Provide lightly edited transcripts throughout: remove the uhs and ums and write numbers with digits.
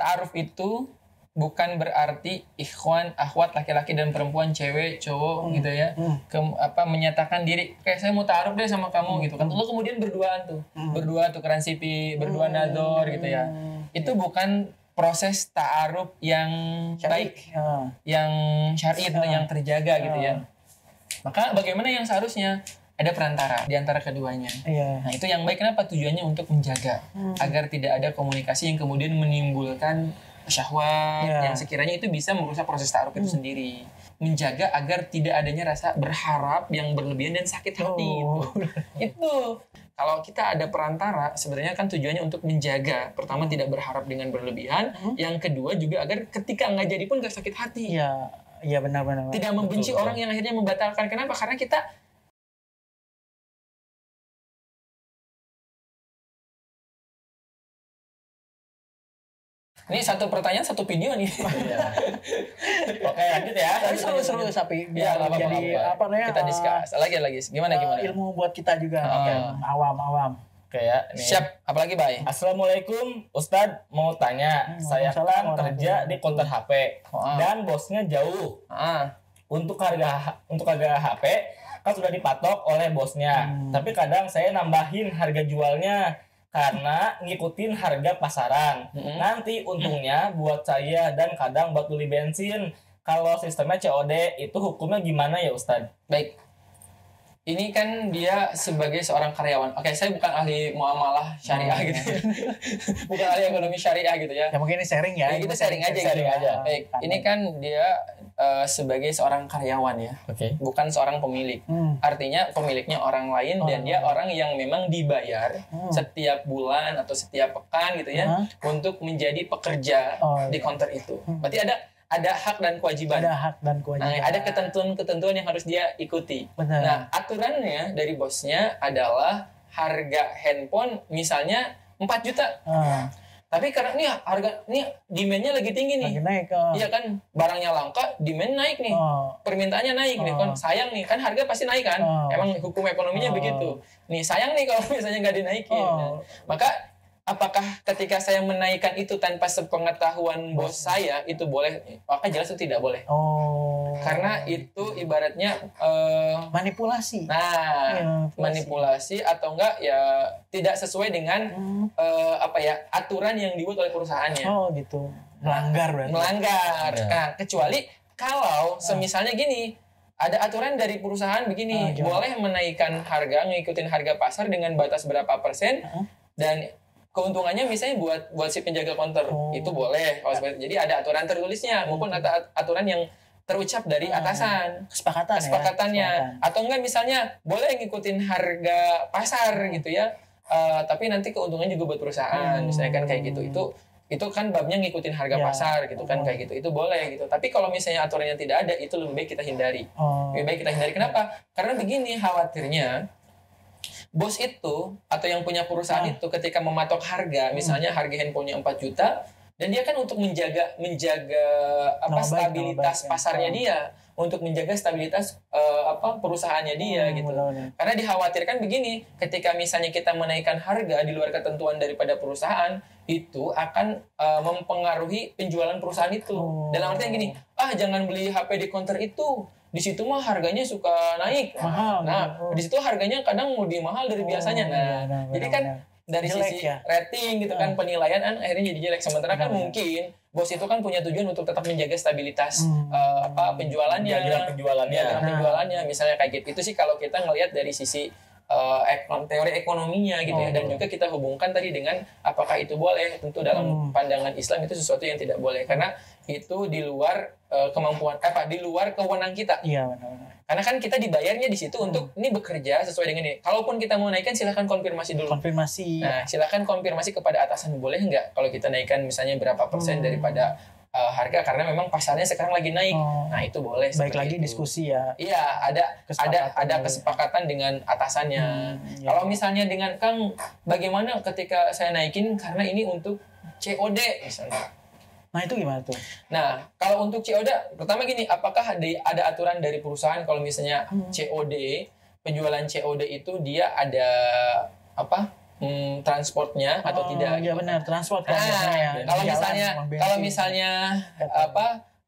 ta'aruf itu bukan berarti ikhwan, akhwat, laki-laki dan perempuan, cewek, cowok gitu ya. Menyatakan diri, kayak saya mau ta'aruf deh sama kamu gitu kan. Lalu kemudian berduaan tuh. Berdua tukeran CV, berdua nador gitu ya. Itu bukan proses ta'aruf yang baik, yang syar'i, yang terjaga gitu ya. Maka bagaimana yang seharusnya? Ada perantara di antara keduanya. Nah itu yang baik. Kenapa? Tujuannya untuk menjaga agar tidak ada komunikasi yang kemudian menimbulkan syahwat yang sekiranya itu bisa merusak proses ta'aruf itu sendiri. Menjaga agar tidak adanya rasa berharap yang berlebihan dan sakit hati. Itu kalau kita ada perantara sebenarnya kan tujuannya untuk menjaga. Pertama tidak berharap dengan berlebihan. Yang kedua juga agar ketika nggak jadi pun nggak sakit hati. Iya benar-benar. Tidak membenci orang yang akhirnya membatalkan. Kenapa? Karena kita ini satu pertanyaan satu video nih. Oke, lanjut ya. Tapi seru-seru Sapi. Biar jadi apa namanya? Kita discuss. Lagi. Gimana? Ilmu buat kita juga. Awam. Oke ya. Nih. Siap. Apalagi, Bay? Assalamualaikum, Ustadz mau tanya. Saya kan kerja di counter HP dan bosnya jauh. Untuk harga HP kan sudah dipatok oleh bosnya. Tapi kadang saya nambahin harga jualnya karena ngikutin harga pasaran. Nanti untungnya buat saya dan kadang buat beli bensin. Kalau sistemnya COD itu hukumnya gimana ya Ustadz? Baik. Ini kan dia sebagai seorang karyawan. Oke, saya bukan ahli muamalah syariah gitu. Bukan ahli ekonomi syariah gitu ya. Ya mungkin ini sharing ya. Kita sharing aja. Baik. Ini kan dia sebagai seorang karyawan ya. Bukan seorang pemilik. Artinya pemiliknya orang lain dan dia orang yang memang dibayar setiap bulan atau setiap pekan gitu ya untuk menjadi pekerja di counter itu. Berarti ada hak dan kewajiban. Nah, ada ketentuan yang harus dia ikuti. Benar. Nah, aturannya dari bosnya adalah harga handphone misalnya 4 juta. Tapi karena demand-nya lagi tinggi nih. Lagi naik. Iya kan, barangnya langka, demand naik nih. Permintaannya naik nih kan. Sayang nih, kan harga pasti naik kan. Emang hukum ekonominya begitu. Nih, sayang nih kalau misalnya nggak dinaikin. Maka apakah ketika saya menaikkan itu tanpa sepengetahuan bos saya itu boleh? Maka jelas itu tidak boleh. Karena itu ibaratnya manipulasi. Manipulasi atau enggak ya tidak sesuai dengan aturan yang dibuat oleh perusahaannya. Gitu. Melanggar berarti. Nah, kecuali kalau semisalnya gini, ada aturan dari perusahaan begini, boleh menaikkan harga, ngikutin harga pasar dengan batas berapa persen dan keuntungannya misalnya buat si penjaga counter itu boleh kalau seperti. Jadi ada aturan tertulisnya maupun aturan yang terucap dari atasan, kesepakatannya. Atau enggak misalnya boleh ngikutin harga pasar gitu ya, tapi nanti keuntungannya juga buat perusahaan misalnya kan kayak gitu. Itu kan babnya ngikutin harga pasar gitu kan kayak gitu. Itu boleh gitu. Tapi kalau misalnya aturannya tidak ada, itu lebih baik kita hindari. Kenapa? Karena begini, khawatirnya bos itu atau yang punya perusahaan itu ketika mematok harga, misalnya harga handphonenya 4 juta dan dia kan untuk menjaga stabilitas pasarnya dia, untuk menjaga stabilitas perusahaannya dia gitu. Karena dikhawatirkan begini, ketika misalnya kita menaikkan harga di luar ketentuan daripada perusahaan, itu akan mempengaruhi penjualan perusahaan itu. Dalam artian gini, jangan beli HP di counter itu. Di situ mah harganya suka naik. Mahal. Di situ harganya kadang lebih mahal dari biasanya. Jadi kan dari sisi rating gitu kan, penilaian akhirnya jadi jelek. Sementara kan mungkin bos itu kan punya tujuan untuk tetap menjaga stabilitas penjualannya. Penjualannya misalnya kayak gitu. Itu sih kalau kita ngelihat dari sisi teori ekonominya gitu ya. Dan juga kita hubungkan tadi dengan apakah itu boleh. Tentu dalam pandangan Islam itu sesuatu yang tidak boleh karena itu di luar kemampuan di luar kewenangan kita. Iya benar. Karena kan kita dibayarnya di situ untuk ini bekerja sesuai dengan ini. Kalaupun kita mau naikkan silahkan konfirmasi dulu. Nah, silahkan konfirmasi kepada atasan, boleh nggak kalau kita naikkan misalnya berapa persen daripada harga karena memang pasarnya sekarang lagi naik. Nah, itu boleh. Baik lagi itu. Diskusi ya. Iya, ada kesepakatan dengan atasannya. Kalau misalnya dengan Kang, bagaimana ketika saya naikin karena ini untuk COD misalnya. Nah, itu gimana tuh? Nah, kalau untuk COD, pertama gini, apakah ada aturan dari perusahaan kalau misalnya COD, penjualan COD itu dia ada transportnya atau tidak. Iya benar, transport kan kalau misalnya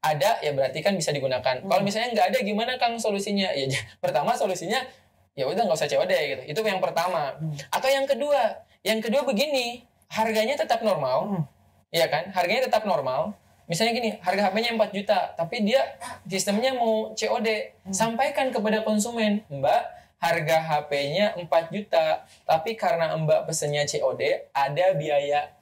ada ya berarti kan bisa digunakan. Kalau misalnya nggak ada gimana Kang solusinya? Ya pertama solusinya ya udah nggak usah COD gitu. Itu yang pertama. Atau yang kedua begini, harganya tetap normal. Iya kan? Harganya tetap normal. Misalnya gini, harga HP-nya 4 juta, tapi dia sistemnya mau COD. Sampaikan kepada konsumen, Mbak, harga HP-nya 4 juta, tapi karena Mbak pesennya COD, ada biaya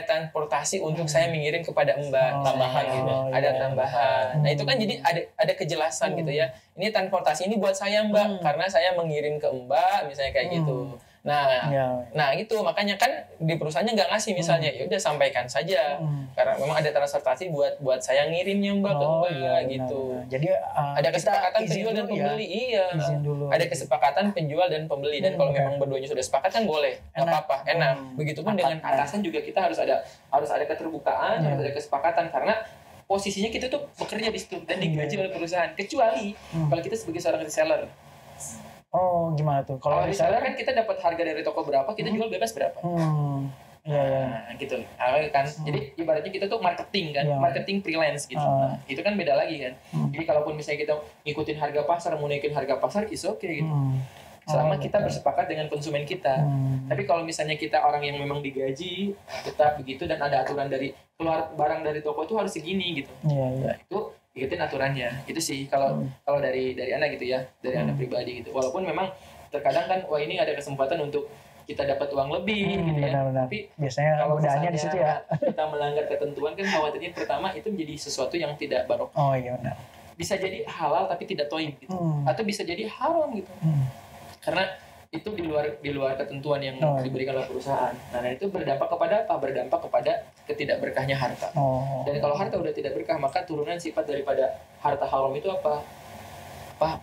transportasi untuk saya mengirim kepada Mbak tambahan gitu. Ada tambahan. Nah, itu kan jadi ada kejelasan gitu ya. Ini transportasi ini buat saya Mbak karena saya mengirim ke Mbak misalnya kayak gitu. Nah gitu makanya kan di perusahaannya nggak ngasih misalnya ya udah sampaikan saja karena memang ada transportasi buat saya ngirimnya Mbak ke Mbak gitu. Jadi ada kesepakatan penjual dan pembeli ada kesepakatan penjual dan pembeli dan kalau memang berduanya sudah sepakat kan boleh nggak apa-apa enak. Begitupun dengan atasan juga kita harus ada keterbukaan harus ada kesepakatan karena posisinya kita tuh bekerja di situ dan digaji oleh perusahaan kecuali kalau kita sebagai seorang reseller. Oh, gimana tuh? Kalau reseller kan kita dapat harga dari toko berapa, kita jual bebas berapa. Nah, gitu. Kan. Jadi ibaratnya kita tuh marketing kan, marketing freelance gitu. Nah, itu kan beda lagi kan. Jadi kalaupun misalnya kita ngikutin harga pasar, mau naikin harga pasar, is okay gitu. Selama kita bersepakat dengan konsumen kita. Tapi kalau misalnya kita orang yang memang digaji, tetap begitu dan ada aturan dari keluar barang dari toko itu harus segini gitu. Nah, itu ikutin aturannya. Itu sih kalau dari anak gitu ya, dari anak pribadi gitu. Walaupun memang terkadang kan wah ini ada kesempatan untuk kita dapat uang lebih gitu ya. Benar. Tapi biasanya kalau godaannya di situ ya. Kita melanggar ketentuan kan khawatirnya pertama itu menjadi sesuatu yang tidak barokah. Oh iya benar. Bisa jadi halal tapi tidak toib gitu. Atau bisa jadi haram gitu. Karena itu di luar ketentuan yang diberikan oleh perusahaan. Nah, itu berdampak kepada apa? Berdampak kepada ketidakberkahnya harta. Dan kalau harta udah tidak berkah, maka turunan sifat daripada harta haram itu apa?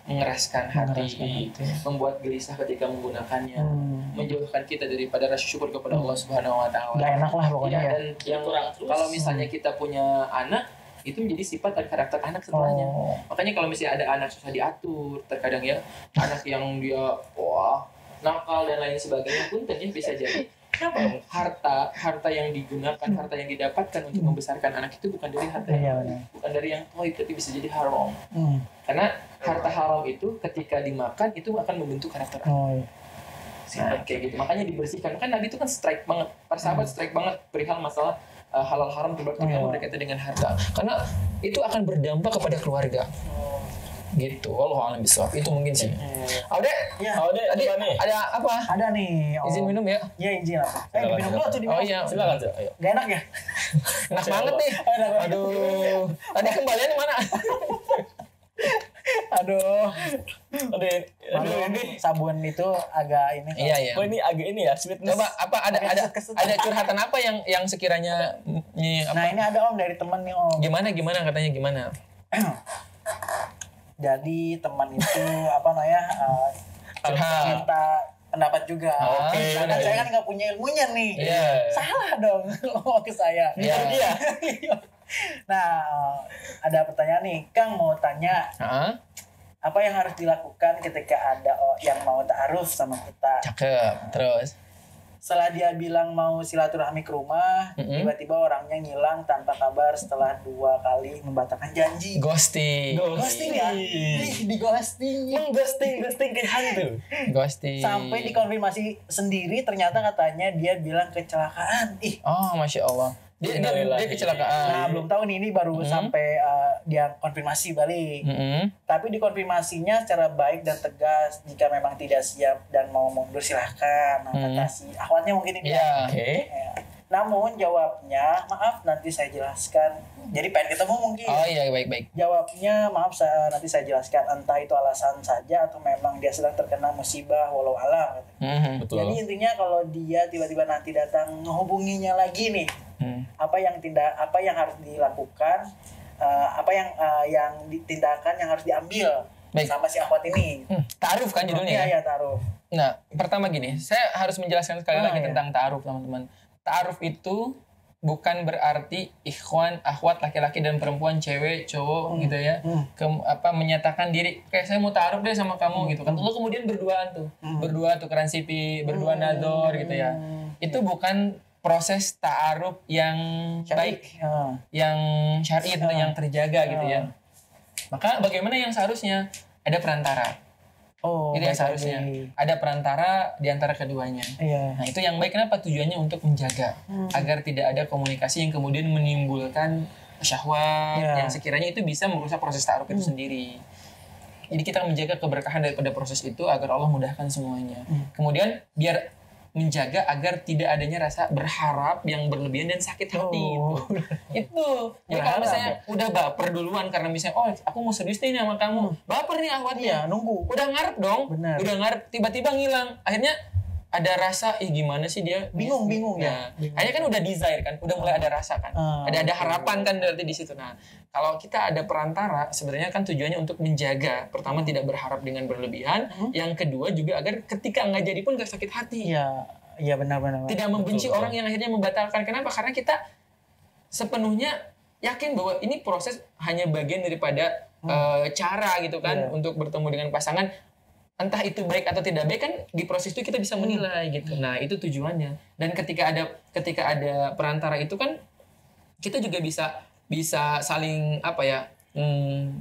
Mengeraskan hati, membuat gelisah ketika menggunakannya, menjauhkan kita daripada rasa syukur kepada Allah Subhanahu wa taala. Gak enak lah pokoknya ya. Dan yang kalau misalnya kita punya anak itu menjadi sifat dan karakter anak setelahnya. Makanya kalau misalnya ada anak susah diatur, terkadang ya anak yang dia nakal dan lain sebagainya pun ternyata bisa jadi harta yang digunakan, harta yang didapatkan untuk membesarkan anak itu bukan dari harta bukan dari yang toib tapi bisa jadi haram. Karena harta haram itu ketika dimakan itu akan membentuk karakter anak. Nah, kayak gitu. Makanya dibersihkan. Kan Nabi itu kan strike banget. Para sahabat strike banget perihal masalah halal haram terutama berkaitan dengan harta. Karena itu akan berdampak kepada keluarga. Gitu. Allah alam bisawab. Itu mungkin sih. Aude, tadi ada apa? Ada nih. Izin minum ya? Iya izin. Minum dulu tuh di. Oh iya, silakan. Gak enak ya? Enak banget nih. Aduh. Tadi kembaliannya mana? Aduh, ini sabun itu agak ini. Iya. Oh ini agak ini ya, sweetness. Coba ada curhatan apa yang sekiranya Nah, ini ada Om dari teman nih Om. Gimana katanya gimana? Jadi teman itu minta pendapat juga. Karena saya kan nggak punya ilmunya nih. Salah dong ngomong ke saya. Iya. Nah, ada pertanyaan nih, Kang mau tanya. Apa yang harus dilakukan ketika ada yang mau ta'aruf sama kita? Cakep. Terus? Setelah dia bilang mau silaturahmi ke rumah, tiba-tiba orangnya ngilang tanpa kabar setelah 2 kali membatalkan janji. Ghosting ya? Di ghosting. Ghosting ke hantu. Ghosting. Sampai dikonfirmasi sendiri ternyata katanya dia bilang kecelakaan. Masya Allah. Dia kecelakaan. Nah, belum tahu nih, ini baru sampai dia konfirmasi balik. Tapi dikonfirmasinya secara baik dan tegas, jika memang tidak siap dan mau mundur silahkan. Kata si akhwatnya mungkin ini. Oke. Namun jawabnya, maaf nanti saya jelaskan. Jadi pengen ketemu mungkin. Oh iya, baik. Jawabnya, maaf nanti saya jelaskan. Entah itu alasan saja atau memang dia sedang terkena musibah walau alam. Betul. Jadi intinya kalau dia tiba-tiba nanti datang menghubunginya lagi nih, apa yang harus dilakukan, yang tindakan yang harus diambil sama si akhwat ini. Ta'aruf kan judulnya? Iya, ta'aruf. Nah, pertama gini, saya harus menjelaskan sekali lagi tentang ta'aruf, teman-teman. Ta'aruf itu bukan berarti ikhwan, akhwat laki-laki dan perempuan, cewek, cowok gitu ya, menyatakan diri kayak saya mau taruh deh sama kamu gitu kan. Lalu kemudian berduaan tuh. Berdua tukeran CV, berdua nador gitu ya. Itu bukan proses ta'aruf yang baik, yang syar'i itu yang terjaga gitu ya. Maka bagaimana yang seharusnya? Ada perantara. Itu yang seharusnya ada perantara di antara keduanya. Nah itu yang baik. Kenapa? Tujuannya untuk menjaga agar tidak ada komunikasi yang kemudian menimbulkan syahwat yang sekiranya itu bisa merusak proses ta'aruf itu sendiri. Jadi kita menjaga keberkahan daripada proses itu agar Allah mudahkan semuanya. Kemudian biar menjaga agar tidak adanya rasa berharap yang berlebihan dan sakit hati itu. Jadi kalau misalnya udah baper duluan karena misalnya aku mau serius nih sama kamu, baper nih ahwatnya, nunggu, udah ngarep dong. Udah ngarep tiba-tiba ngilang, akhirnya ada rasa gimana sih dia bingung ya. Akhirnya kan udah desire kan, udah mulai ada rasa kan, ada harapan kan berarti di situ. Nah kalau kita ada perantara sebenarnya kan tujuannya untuk menjaga, pertama tidak berharap dengan berlebihan, yang kedua juga agar ketika nggak jadi pun nggak sakit hati. Iya benar. Tidak membenci orang yang akhirnya membatalkan. Kenapa? Karena kita sepenuhnya yakin bahwa ini proses hanya bagian daripada cara gitu kan untuk bertemu dengan pasangan. Entah itu baik atau tidak baik kan di proses itu kita bisa menilai gitu. Nah itu tujuannya. Dan ketika ada perantara itu kan kita juga bisa saling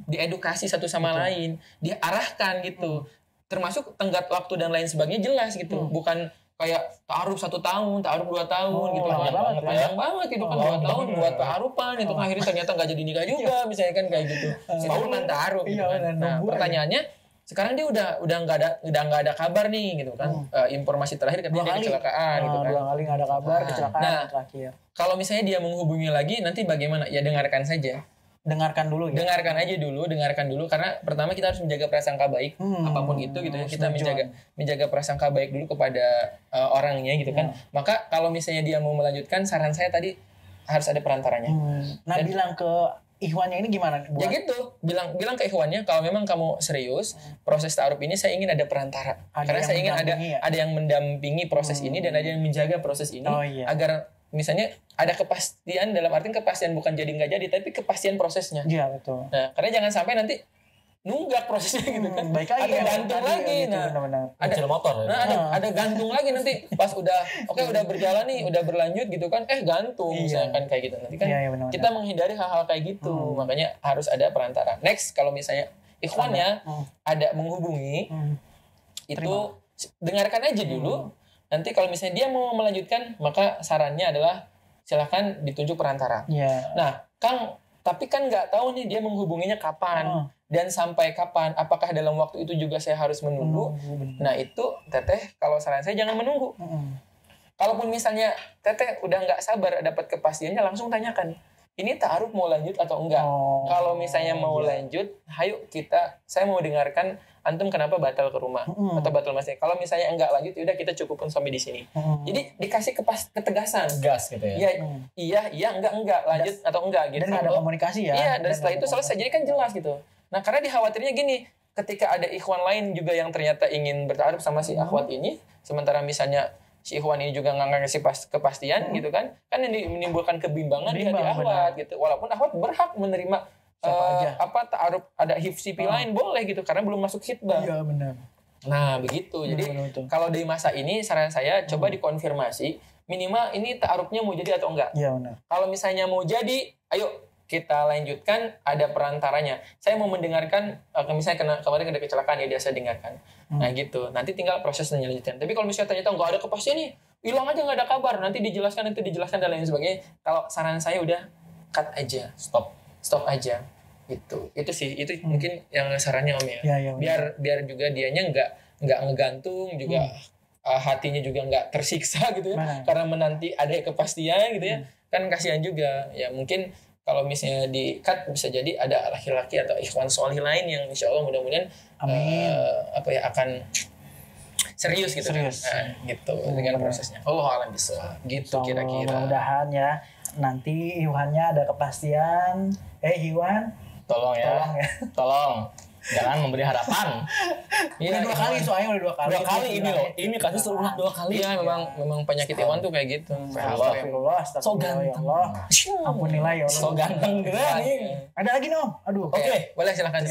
diedukasi satu sama lain, diarahkan gitu. Termasuk tenggat waktu dan lain sebagainya jelas gitu. Bukan kayak ta'aruf 1 tahun, ta'aruf 2 tahun gitu kan. Panjang banget itu kan 2 tahun buat ta'arufan itu kan akhirnya ternyata nggak jadi nikah juga misalnya kan kayak gitu. Setahun kan ta'aruf gitu kan. Nah pertanyaannya sekarang dia udah nggak ada kabar nih gitu kan. Informasi terakhir ketika dia kecelakaan gitu kan. 2 kali nggak ada kabar kecelakaan terakhir. Kalau misalnya dia menghubungi lagi nanti bagaimana? Ya dengarkan saja. Dengarkan dulu ya. Dengarkan dulu karena pertama kita harus menjaga prasangka baik apapun itu gitu ya. Kita menjaga prasangka baik dulu kepada orangnya gitu kan. Maka kalau misalnya dia mau melanjutkan, saran saya tadi harus ada perantaranya. Nah, bilang ke ikhwannya ini gimana? Ya gitu, bilang ke ikhwannya kalau memang kamu serius proses ta'aruf ini saya ingin ada perantara. Karena saya ingin ada yang mendampingi proses ini dan ada yang menjaga proses ini agar misalnya ada kepastian, dalam artian kepastian bukan jadi nggak jadi tapi kepastian prosesnya. Iya betul. Nah, karena jangan sampai nanti nunggak prosesnya gitu kan. Baik lagi ada gantung lagi. Gitu, benar-benar. Ada motor. Ada gantung lagi nanti pas udah berjalan nih, udah berlanjut gitu kan, gantung misalkan kayak gitu. Nanti kan benar-benar. kita menghindari hal-hal kayak gitu. Makanya harus ada perantara. Next, kalau misalnya ikhwannya ada menghubungi itu dengarkan aja dulu. Nanti kalau misalnya dia mau melanjutkan, maka sarannya adalah silakan ditunjuk perantara. Nah, Kang, tapi kan nggak tahu nih dia menghubunginya kapan dan sampai kapan. Apakah dalam waktu itu juga saya harus menunggu? Nah itu Teteh, kalau saran saya jangan menunggu. Kalaupun misalnya Teteh udah nggak sabar dapat kepastiannya, langsung tanyakan. Ini ta'aruf mau lanjut atau enggak? Kalau misalnya mau lanjut, ayo saya mau dengarkan antum kenapa batal ke rumah atau batal masih. Kalau misalnya enggak lanjut, udah kita cukupkan sampai di sini. Jadi dikasih ketegasan, gas gitu ya. Iya, enggak lanjut atau enggak gitu. Dan ada komunikasi ya. Iya, dan setelah itu selesai. Jadi kan jelas gitu. Nah, karena dikhawatirnya gini, ketika ada ikhwan lain juga yang ternyata ingin bertaaruf sama si akhwat ini, sementara misalnya si ikhwan ini juga nggak ngasih kepastian gitu kan yang menimbulkan kebimbangan di hati akhwat gitu. Walaupun akhwat berhak menerima ta'aruf ada hifsi lain boleh gitu karena belum masuk khitbah. Iya benar. Nah begitu. Jadi kalau di masa ini saran saya coba dikonfirmasi minimal ini ta'arufnya mau jadi atau enggak. Iya benar. Kalau misalnya mau jadi, ayo kita lanjutkan, ada perantaranya. Saya mau mendengarkan, misalnya kemarin ada kecelakaan ya, dia saya dengarkan. Nah gitu, nanti tinggal proses lanjutan. Tapi kalau misalnya ternyata nggak ada kepastian nih, hilang aja nggak ada kabar, nanti dijelaskan dan lain sebagainya. Kalau saran saya udah cut aja, stop aja. Itu sih, itu mungkin yang sarannya Om ya. Biar juga dianya nggak ngegantung juga. Hatinya juga nggak tersiksa gitu ya, karena menanti ada kepastian gitu ya. Kan kasihan juga ya, mungkin kalau misalnya di cut bisa jadi ada laki-laki atau ikhwan sholih lain yang insya Allah mudah-mudahan akan serius gitu. Gitu dengan prosesnya. Allah alam bisa gitu kira-kira. Mudah-mudahan ya nanti Iwannya ada kepastian. Iwan tolong Jangan memberi harapan. Udah 2 kali soalnya udah 2 kali. 2 kali ini loh. Ini kasus terulang 2 kali. Iya memang penyakit Iwan tuh kayak gitu. Astagfirullah. So ganteng. Ya Allah. Ampunilah ya Allah. So ganteng keren nih. Ada lagi nih Om. Aduh. Oke. Boleh silakan.